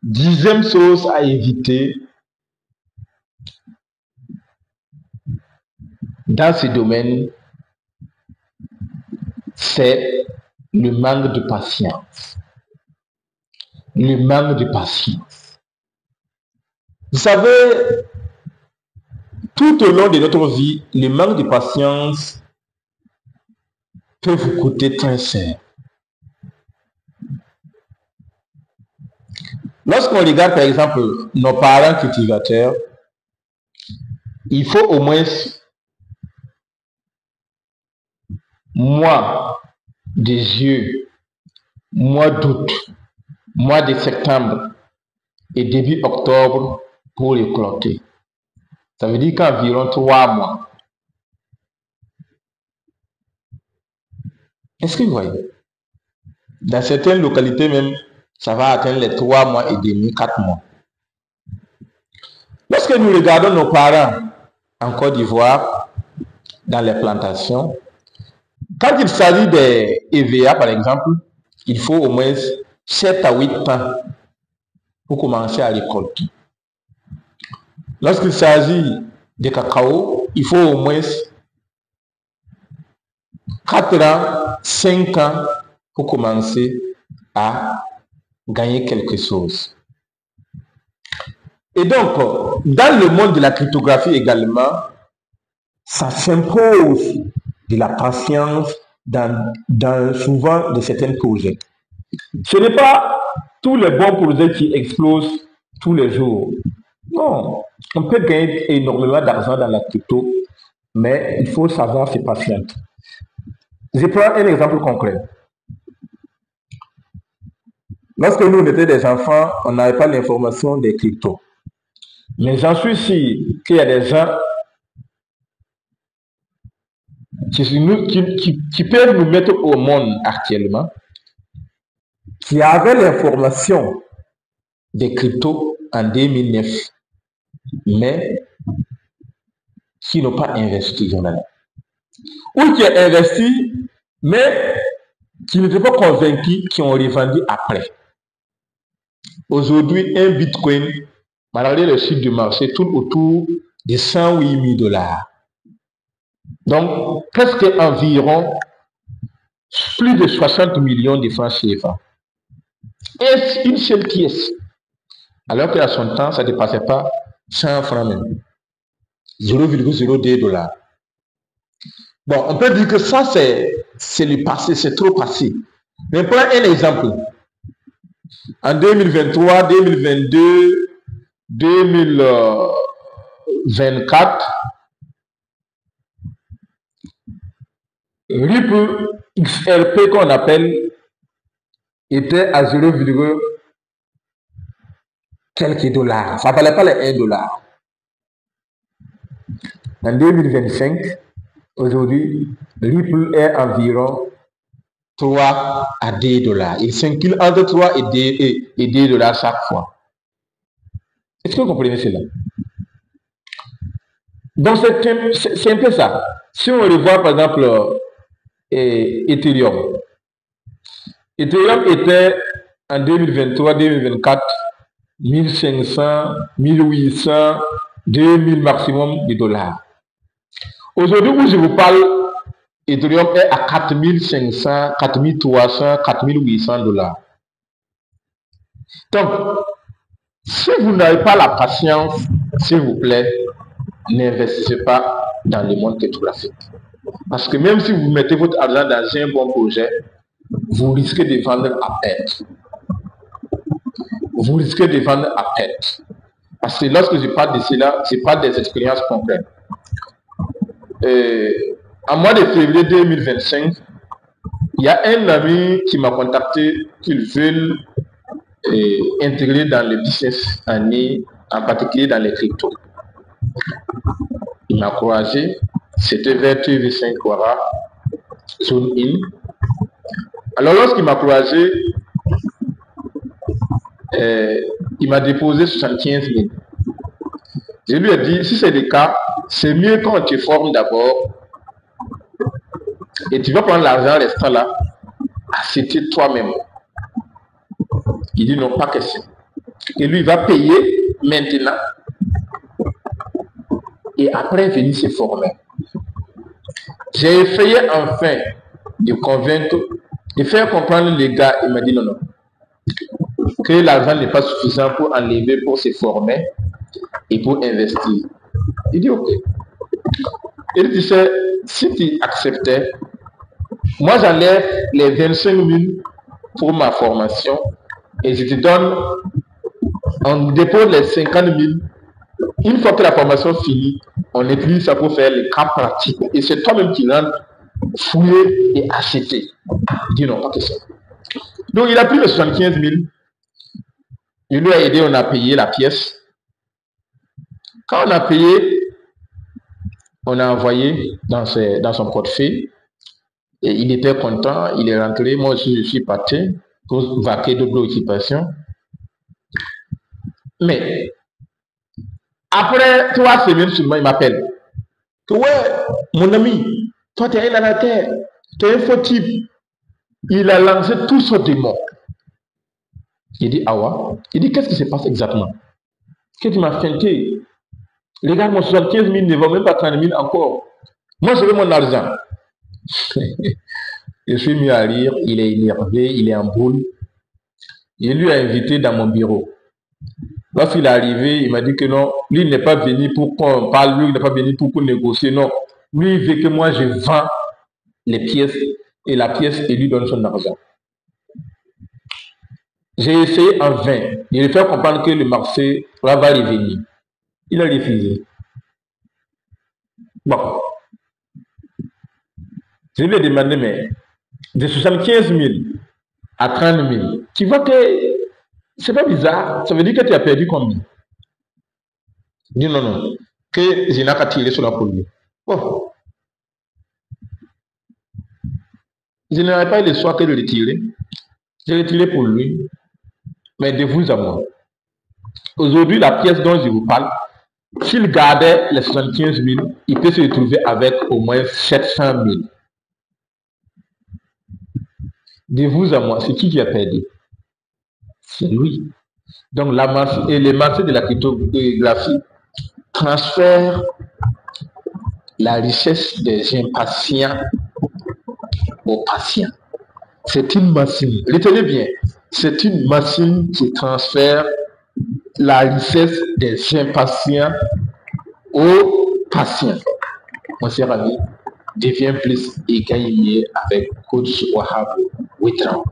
10e chose à éviter dans ce domaine, c'est le manque de patience. Le manque de patience. Vous savez, tout au long de notre vie, le manque de patience peut vous coûter très cher. Lorsqu'on regarde par exemple nos parents cultivateurs, il faut au moins mois de juillet, mois d'août, mois de septembre et début octobre pour récolter. Ça veut dire qu'environ 3 mois. Est-ce que vous voyez? Dans certaines localités même, ça va atteindre les 3 mois et demi, 4 mois. Lorsque nous regardons nos parents en Côte d'Ivoire, dans les plantations, quand il s'agit des EVA par exemple, il faut au moins 7 à 8 ans pour commencer à récolter. Lorsqu'il s'agit de cacao, il faut au moins 4 ans, 5 ans pour commencer à gagner quelque chose. Et donc, dans le monde de la cryptographie également, ça s'impose de la patience dans souvent de certains projets. Ce n'est pas tous les bons projets qui explosent tous les jours. Non, on peut gagner énormément d'argent dans la crypto, mais il faut savoir se patienter. Je prends un exemple concret. Lorsque nous étions des enfants, on n'avait pas l'information des cryptos. Mais j'en suis sûr qu'il y a des gens qui peuvent nous mettre au monde actuellement, qui avaient l'information des cryptos en 2009, mais qui n'ont pas investi dans ou qui ont investi, mais qui n'étaient pas convaincus, qui ont revendu après. Aujourd'hui, un bitcoin, malgré le chiffre du marché, tourne autour de 108 000 $. Donc, presque environ plus de 60 millions de francs CFA. Et une seule pièce. Alors qu'à son temps, ça ne dépassait pas 100 francs même. 0,02 $. Bon, on peut dire que ça, c'est le passé, c'est trop passé. Mais prenons un exemple. En 2023, 2022, 2024, Ripple XRP qu'on appelle était à 0, quelques dollars. Ça ne valait pas les 1 $. En 2025, aujourd'hui, Ripple est environ 3 à 2 $. Il s'incline entre 3 et 2 $ chaque fois. Est-ce que vous comprenez cela? Donc, c'est un peu ça. Si on revoit, par exemple, Ethereum. Ethereum était en 2023-2024 1500, 1800, 2000 maximum de dollars. Aujourd'hui, où je vous parle, Ethereum est à 4500, 4300, 4800 $. Donc, si vous n'avez pas la patience, s'il vous plaît, n'investissez pas dans le monde cryptographique. Parce que même si vous mettez votre argent dans un bon projet, vous risquez de vendre à perte. Vous risquez de vendre à perte. Parce que lorsque je parle de cela, je parle des expériences concrètes. En mois de février 2025, il y a un ami qui m'a contacté qu'il veut intégrer dans le business en particulier dans les cryptos. Il m'a encouragé. C'était vers TV5 Quara, Zone In. Alors, lorsqu'il m'a encouragé, il m'a déposé 75 000. Je lui ai dit, si c'est le cas, c'est mieux qu'on te forme d'abord et tu vas prendre l'argent restant là, acheter toi-même. Il dit non, pas question. Et lui, il va payer maintenant. Et après, venir se former. J'ai essayé enfin de convaincre, de faire comprendre les gars. Il m'a dit non, non. Que l'argent n'est pas suffisant pour enlever, pour se former et pour investir. Il dit ok. Il disait, si tu acceptais, moi j'enlève les 25 000 pour ma formation et je te donne, on dépose les 50 000. Une fois que la formation finit, on utilise ça pour faire les cas pratiques. Et c'est toi-même qui rentres, fouiller et acheter. Il dit non, pas que ça. Donc il a pris les 75 000. Il lui a aidé, on a payé la pièce. Quand on a payé, on a envoyé dans son portefeuille. Et il était content, il est rentré. Moi aussi, je suis parti pour vaquer d'autres occupations. Mais après 3 semaines seulement, il m'appelle. Ouais, mon ami, toi, tu es un anataire, tu es un faux type. Il a lancé tout son démon. Il dit, ah ouais. Il dit, qu'est-ce qui se passe exactement? Que tu m'as feinté? Les gars, mon 75 000 ne vont même pas 30 000 encore. Moi, je veux mon argent. Je suis mis à rire, il est énervé, il est en boule. Il lui a invité dans mon bureau. Lorsqu'il est arrivé, il m'a dit que non, lui, il n'est pas venu pour qu'on parle, lui, il n'est pas venu pour qu'on négocie, non. Lui, il veut que moi, je vends les pièces et la pièce et lui donne son argent. J'ai essayé en vain de lui faire comprendre que le marché va revenir. Il a refusé. Bon. Je lui ai demandé, mais de 75 000 à 30 000, tu vois que c'est pas bizarre. Ça veut dire que tu as perdu combien? Il dit non, non, que je n'ai qu'à tirer sur la poule. Bon. Je n'aurais pas eu le choix que de le retirer. J'ai retiré pour lui, mais de vous à moi. Aujourd'hui, la pièce dont je vous parle, s'il gardait les 75 000, il peut se retrouver avec au moins 700 000. De vous à moi, c'est qui a perdu? C'est lui. Donc, les marchés de la cryptographie transfèrent la richesse des impatients aux patients. C'est une machine. Retenez bien, c'est une machine qui transfère la richesse des impatients aux patients. Mon cher ami, deviens plus et gagne mieux avec Coach Wahab Witran.